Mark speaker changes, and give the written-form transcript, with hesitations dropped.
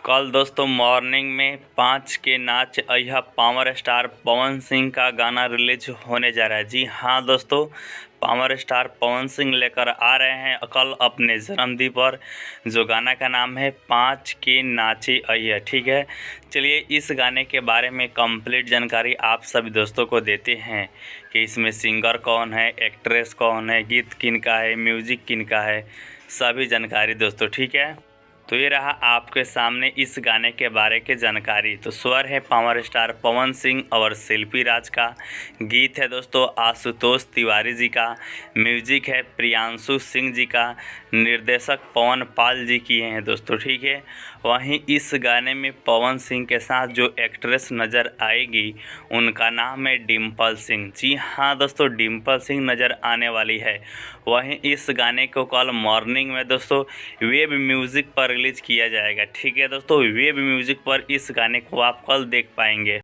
Speaker 1: कल दोस्तों मॉर्निंग में 5 के नाच अय्या पावर स्टार पवन सिंह का गाना रिलीज होने जा रहा है। जी हाँ दोस्तों, पावर स्टार पवन सिंह लेकर आ रहे हैं कल अपने जन्मदिन पर, जो गाना का नाम है 5 के नाचे अय्या। ठीक है, चलिए इस गाने के बारे में कंप्लीट जानकारी आप सभी दोस्तों को देते हैं कि इसमें सिंगर कौन है, एक्ट्रेस कौन है, गीत किनका है, म्यूजिक किनका है, सभी जानकारी दोस्तों। ठीक है, तो ये रहा आपके सामने इस गाने के बारे के जानकारी। तो स्वर है पावर स्टार पवन सिंह और शिल्पी राज का, गीत है दोस्तों आशुतोष तिवारी जी का, म्यूजिक है प्रियांशु सिंह जी का, निर्देशक पवन पाल जी किए हैं दोस्तों। ठीक है, वहीं इस गाने में पवन सिंह के साथ जो एक्ट्रेस नज़र आएगी उनका नाम है डिम्पल सिंह। जी हाँ दोस्तों, डिम्पल सिंह नज़र आने वाली है। वहीं इस गाने को कल मॉर्निंग में दोस्तों वेब म्यूज़िक पर रिलीज़ किया जाएगा। ठीक है दोस्तों, वेब म्यूज़िक पर इस गाने को आप कल देख पाएंगे।